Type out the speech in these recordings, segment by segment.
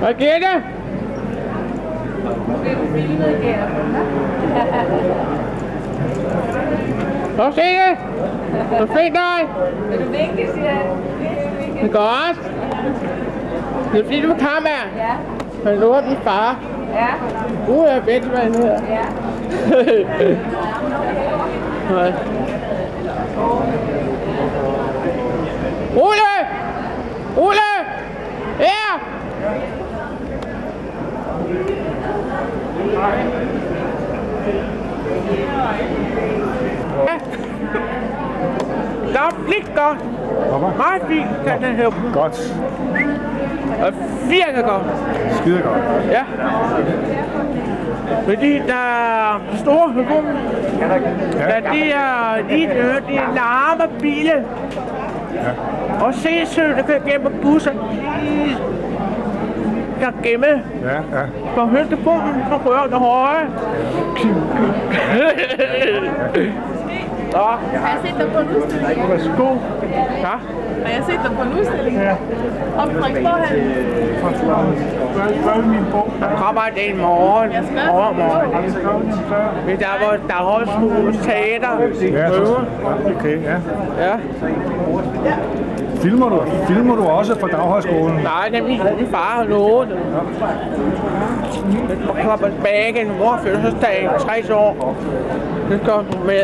Hvad sker der? Prøv at se det! Du fik dig! Vil du vinke, siger han? Det er godt! Det er fordi du kommer her. Ja. Men nu er din far. Ja. Jeg ved, hvad han hedder. Ja. Nej. Ole! Ole! Her! Ja. Godt, lidt godt. Meget fint, kan den her. Godt. Og virkelig godt. Skide godt. Ja. Fordi der er store hygge. Ja, det er lige de larme biler. Ja. Og sindssygt, der kan gemme busser. Der gemme. Ja, ja. På højdepunkten, så rører det høje. Ja. Har jeg set dig på en udstilling? Værsgo. Ja. Har jeg set dig på en udstilling? Ja. Om Frederiksborghallen? Der kommer en morgen. Jeg skal overmorgen. Men der var Daghøjskolens teater. Ja, okay, ja. Ja. Filmer du også fra Daghøjskolen? Nej, det er min far har lovet det. Jeg kommer tilbage igen. Mor fødselsdag, 60 år. Det går du med.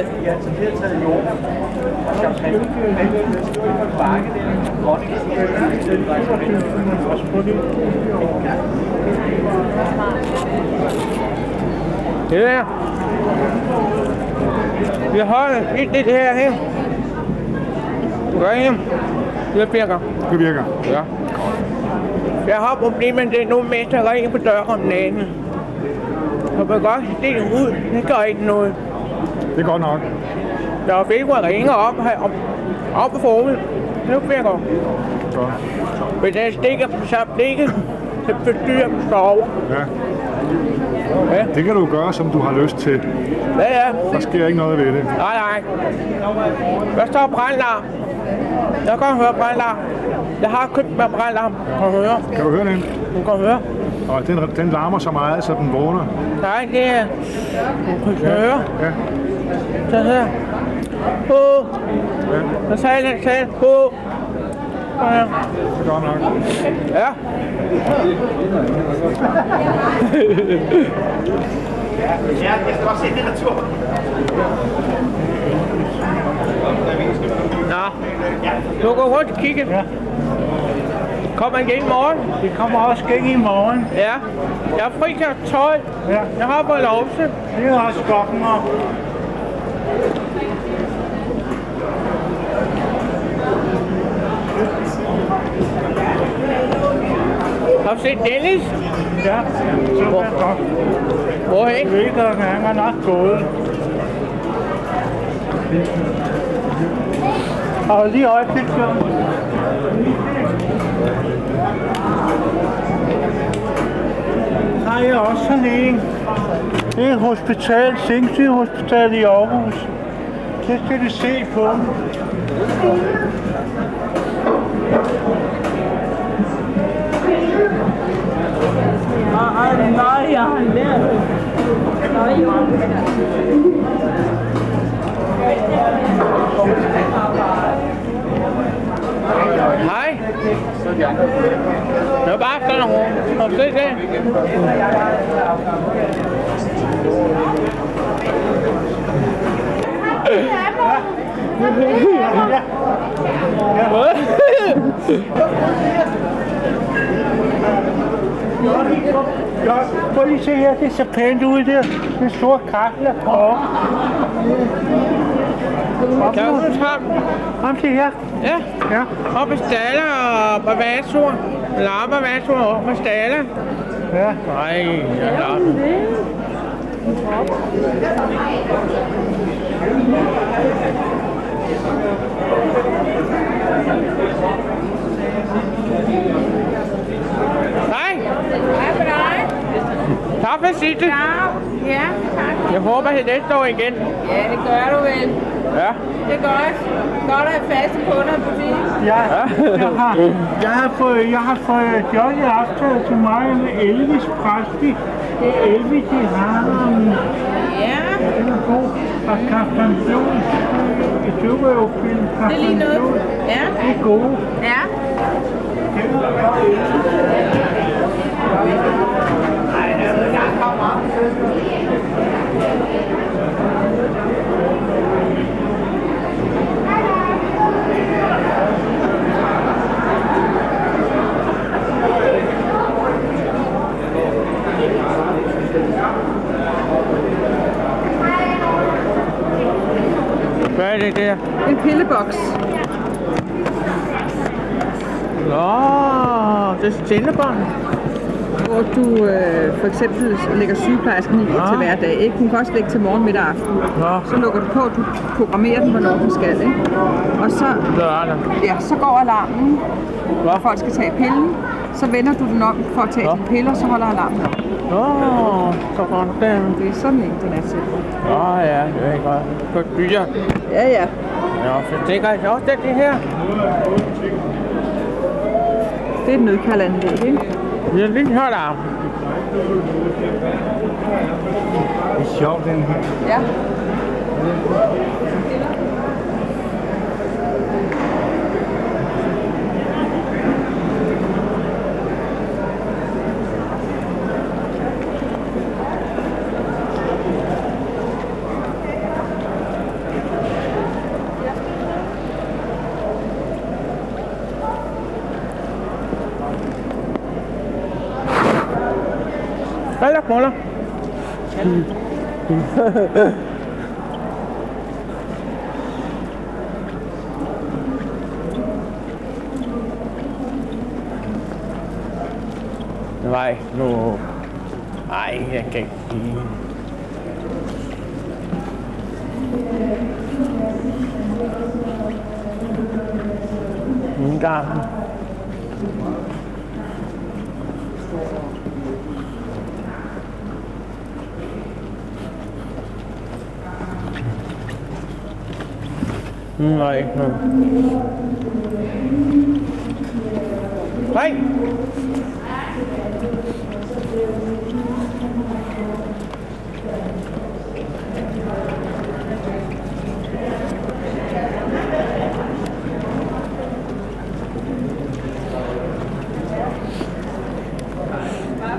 Det der. Vi holder lidt det her. Du gør hjem. Det virker. Det virker. Ja. Jeg har problemer med det nu, mens der ringer på døren om natten. Jeg vil godt stille ud. Det gør ikke noget. Det er godt nok. Der er fælde, der ringer op på formen. Det virker. Godt. Hvis jeg stikker så blikket, så forstyrrer jeg sover. Ja. Ja. Det kan du gøre, som du har lyst til. Ja. Der sker ikke noget ved det. Nej. Der står brandlarm. Jeg kan høre brandlarm. Jeg har købt mig brandlarm. Kan du høre den? Du kan høre. Og den larmer så meget, så den vågner. Nej, det er... Du kan høre. Ja. Så her. Ja. Så sagde den selv. Ja. Det er godt nok. Ja. Jeg skal også se det retur. Nå. Du går rundt og kigge. Ja. Kommer igen i morgen? Det kommer også igen i morgen. Ja. Jeg er fri til 12. Ja. Jeg har på lovse. Det er også klokken op. Har du set Dennis? Ja, så er det godt. Hvorhen? Jeg ved ikke, han er nok gået. Og lige øjeblik, så. Har jeg også sådan en. Det er et hospital, Singsø Hospital i Aarhus. Det skal du se på. Nej, jeg har lært det. Hej. Det var bare sådan nogle. Har du set det? Ja, prøv lige se her, det ser pænt ud der. Det er store kakler på. Kan du tage? Kom se her. Ja. Ja. Og på staller og på vatsur. Larmer vatsur og på staller. Ja. Nej, jeg larmer. Hej. Hej for dig. Tak for sidste. Ja, tak. Jeg håber, at det står igen. Ja, det gør du vel. Ja. Det er godt. godt at faste kunder i butikken. Jeg har fået Johnny optaget til mig med Elvis Presley. Det er Elvis i Harlem. Ja. Den er god. Og Captain Jones. I Superhero-film. Det er lige noget. Ja. Det er gode. Ja. Hvad er det der? En pilleboks. Nå, det er tændebånd. Hvor du for eksempel lægger sygeplejersken i til hver dag. Ikke? Hun kan også lægge til morgen, middag og aften. Så lukker du på, du programmerer den, hvornår den skal. Ikke? Og så går alarmen, når folk skal tage pillen. Så vender du den om for at tage dine piller, så holder alarmen op. Så går den. Det er sådan en, den er til. Ja, det er godt. Godt dyr. Ja. Nå, så tænker jeg også det her. Det er et nødkaldanlæg, ikke? Det er lidt højt arm. Det er sjovt, den her. Ja. Eller knuller. Nej, nu... Ej, jeg kan ikke sige. En gang. Nej, ikke noget. Nej!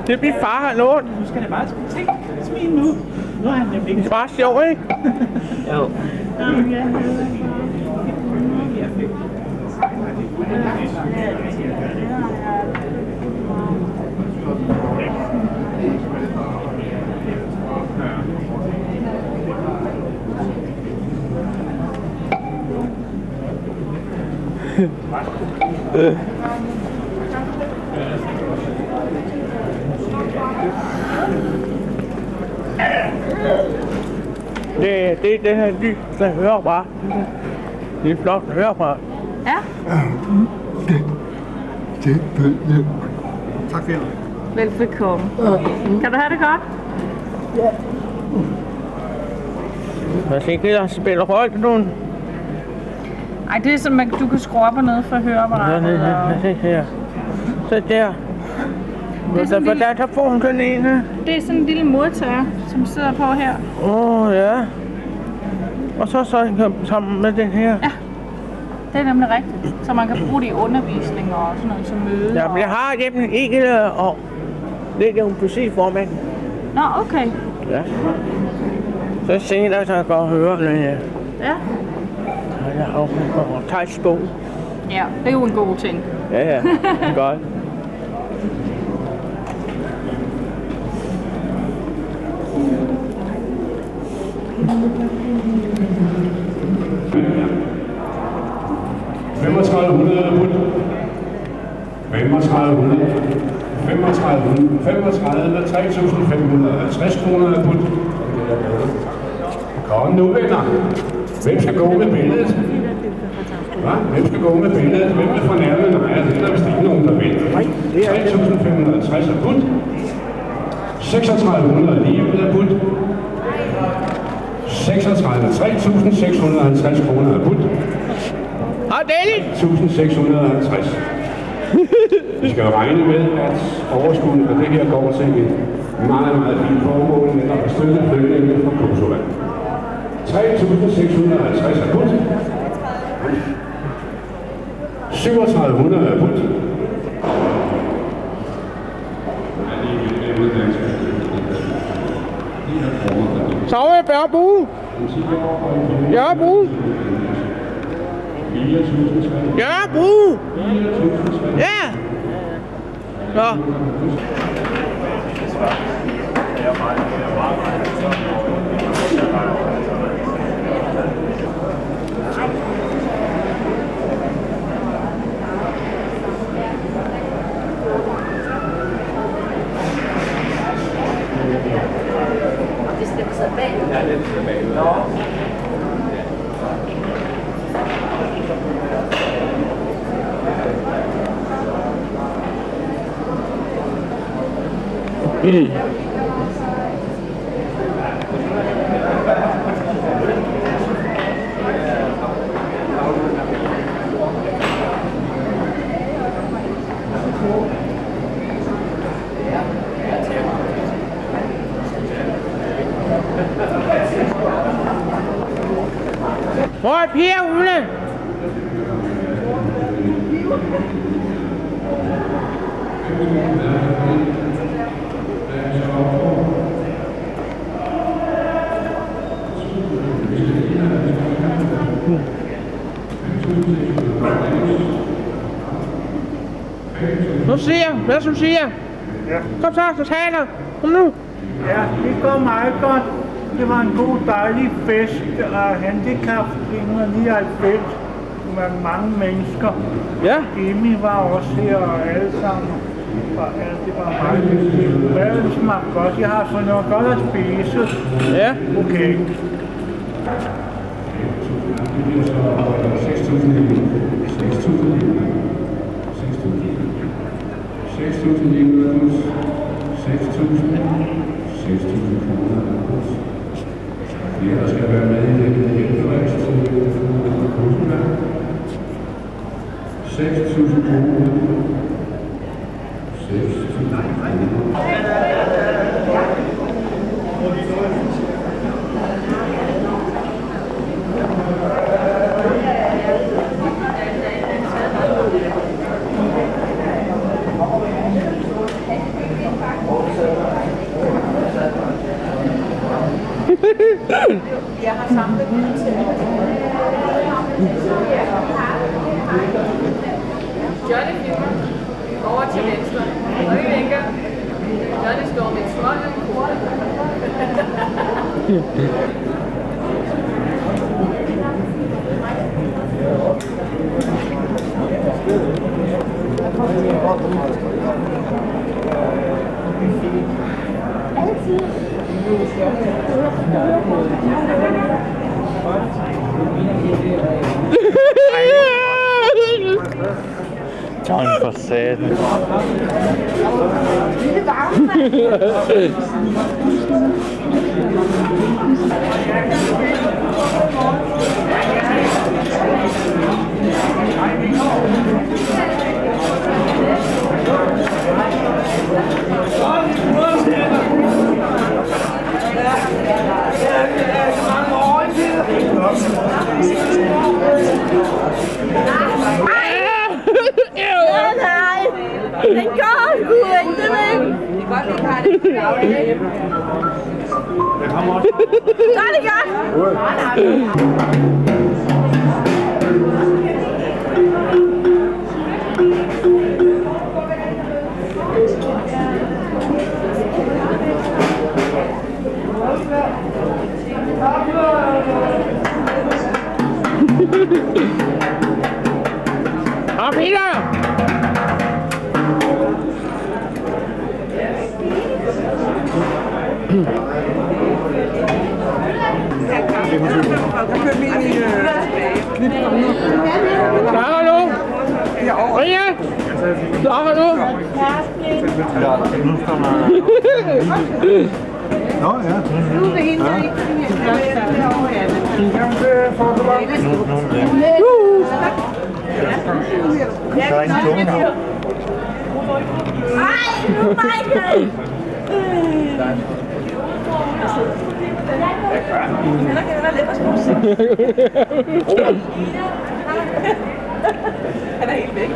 Det bliver far har lånt. Nu skal det bare smile nu. Nu er han nemlig ikke. Det er bare sjovt, ikke? Jo. Det her lys, der hører bare. Det er flot at høre fra. Ja. Det ved jeg. Tak for det. Velbekomme. Kan du have det godt? Hvis ikke der spiller højt nogen. Ej, det er som, at du kan skrue op og ned for høreapparatet. Se her. Så der. Hvordan tager får hun den ene? Det er sådan en lille modtager, som sidder på her. Ja. Og så sammen med den her. Ja, det er nemlig rigtigt. Så man kan bruge det i undervisning og sådan noget som møde. Ja, men jeg har hjemme ikke og det er jo præcis formand. Nå, okay. Ja. Så senere, så jeg går og hører det. Ja. Og jeg har og tegnsbog. Ja, det er jo en god ting. Ja, godt. Kom nu, venner. Hvem skal gå med billedet? Hva? Hvem skal gå med billedet? Hvem vil fornærme? Nej, det er der vist ikke nogen, der vil. 3.550 er put. 3.600 lige ud af put. 3.650 kroner er put. Og dejligt. 1.650. Vi skal regne med, at overskuddet af det her går til et meget, meget fint formål, netop at støtte flygtninge fra Kosovo. 3.650 er put. 3.700 er put. Så er jeg bare bruge. Ja, bruge. Ja, bruge. Ja. Nå. Hvor er Per Ulle? Nu siger, hvad du siger? Ja. Kom så taler. Kom nu. Ja, det går meget godt. Det var en god, dejlig fest af handicap 1999 med mange mennesker. Ja. Jimmy var også her, og alle sammen. Det var meget hyggeligt. Maden smagte godt. Jeg har fået noget godt at spise. Ja. Okay. 6.900. Flere skal være med i det hjælpefrist til Kosovo. 6.000 kroner. 6.000 Jeg har samlet Johnny filmer over til venstre. Og vi vinker. Johnny står med trolden. John for satan. Den går sgu ikke, det er ikke. Det er godt, vi har det. Så er det godt. Og Peter! Klarer du? Ria? Klarer du? Ja, nu kommer... Nå ja. Nu er det hende, der ikke kan lide. Jamen, det får du bare. Så er der ingen tunge her. Ej, nu Michael! Han er helt væk.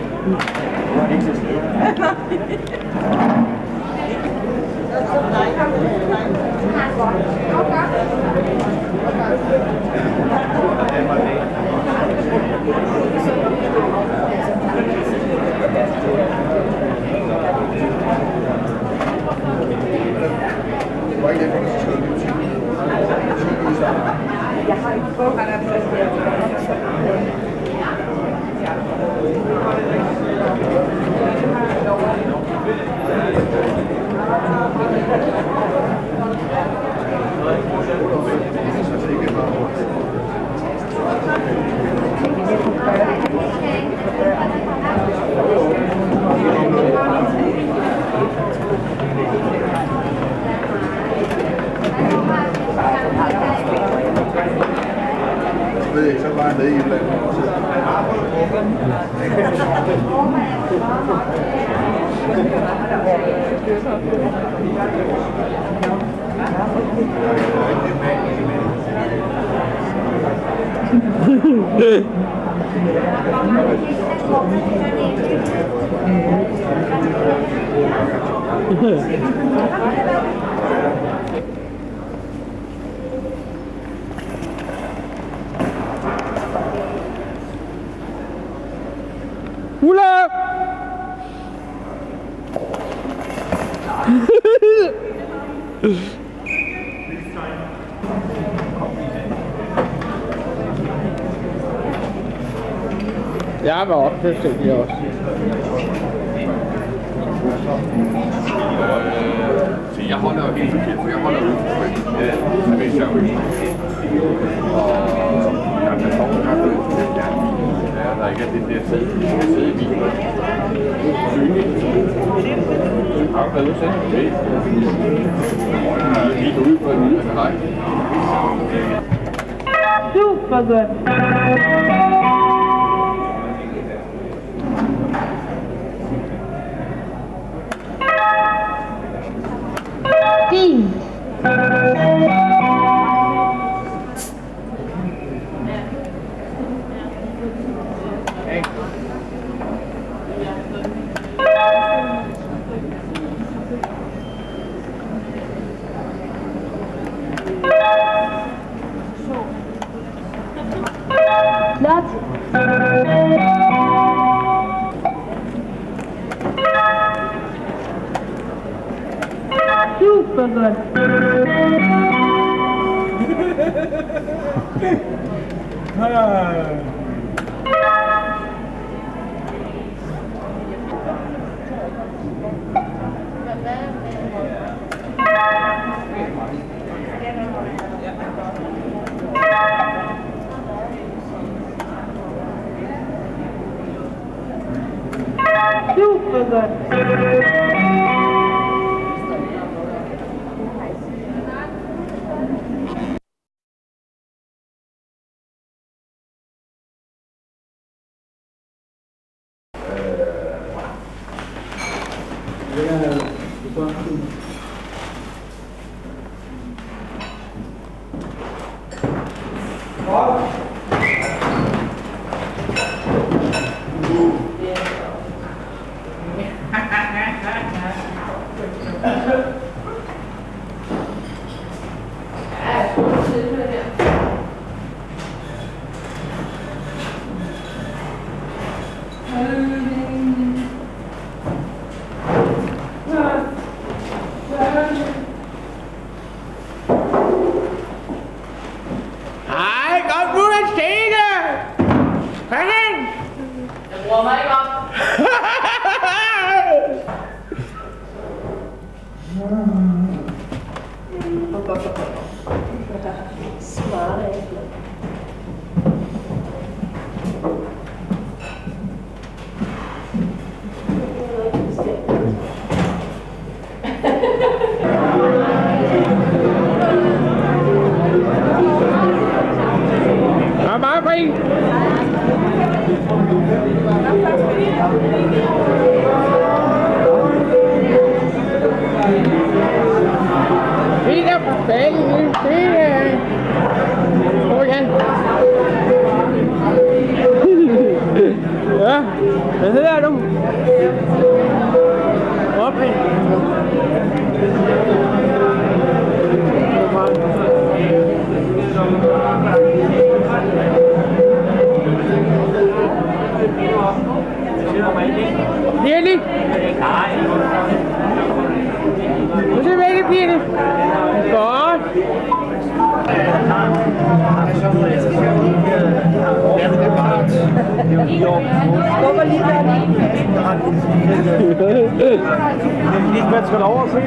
Jeg har ikke fået, han er plads til. Så var jeg nede i Jylland. Ulla! Jeg var også selvfølgelig også. Så jeg holder jo helt forkert, for jeg holder ud for det hvis jeg vil. Og jeg kan få kaffe ud for det, der ikke er det der sæde, vi skal sidde i bilen. Har du været ude selv? Okay. Vi går ud på en lille hej. Super godt. Fint. Flot. Super godt. Super godt. Hej, kom nu og se det! Kom hen! Jeg bruger mig ikke op. Smart æble. Kom bare, fri! Birli? Nu er det væk, Birli. Godt. Skubber lige der. Man skal over og se.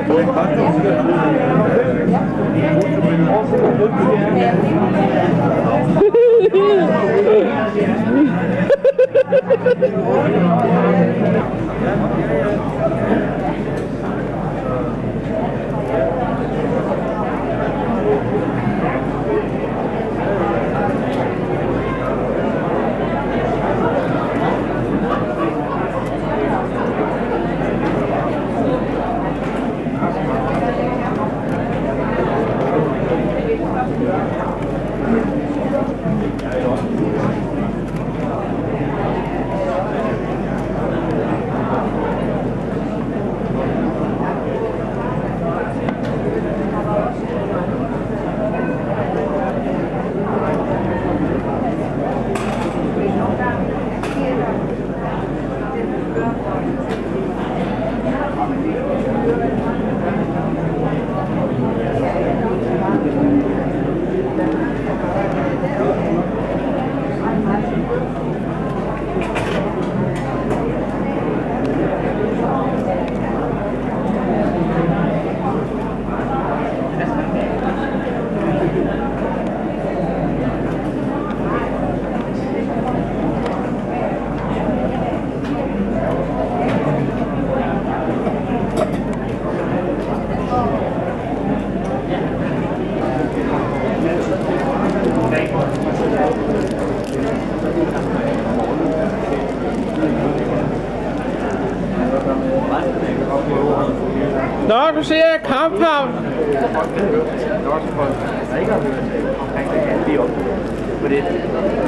Nå, du ser kamphavn.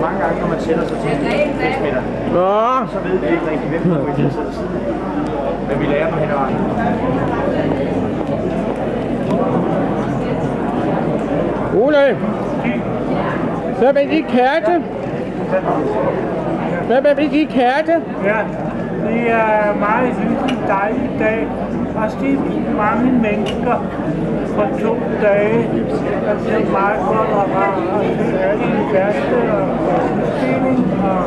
Mange gange, når man sætter sig til en festmiddag, så ved vi ikke rigtig, hvem der vil sætte sig. Men vi lærer på hen ad vejen. Ole, hvad med de katte? Hvad med de katte? Ja, det er meget hyggeligt dejlig dag. Og set mange mennesker for 2 dage. Det er meget godt at have alle de katte og udstilling og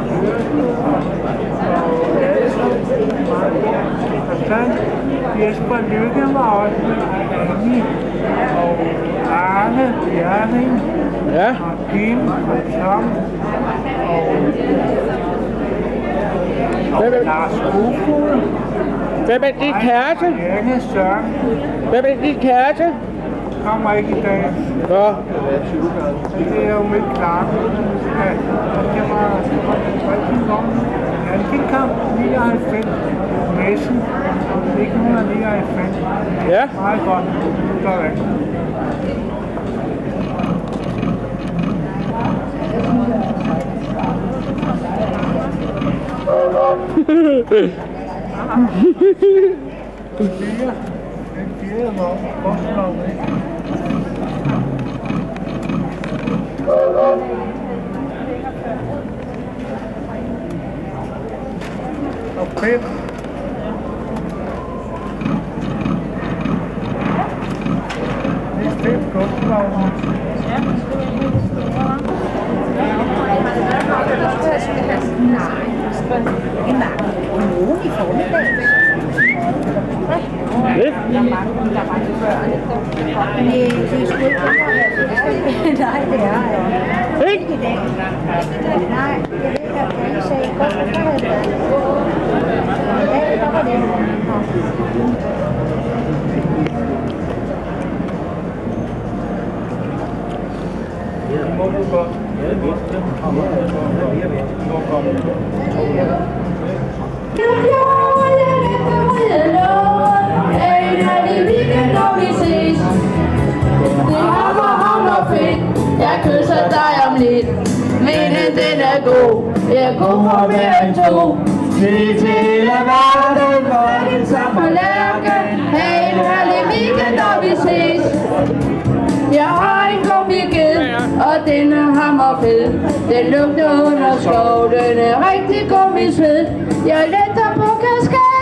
forstand. Jesper Lykke var også med Annie og Arne Bjerning og Kim og Tom og Lars Kofod. Hvem er de katte? Janne Søren. Hvem er de katte? Kommer ikke i dag. Nå. Det er jo ikke klart. Det var rigtig godt. Handicap 99. Messen 1999. Ja. Meget godt. Sådan. Og Pep. Det er Pep Kunstnavn. Ja, i formiddag. Det er sgu ikke nej, det er ikke i dag. Nej, jeg ved ikke, at jeg sagde, godt, der havde det været. I dag, der var det. Det må du godt. Jeg kysser dig om lidt, men den er god. Jeg er god for mere end 2. Vi til hele verden, hvor det samme lærke. og fed. Den lugter under skov, den er rigtig gummisved. Jeg letter på kaskade.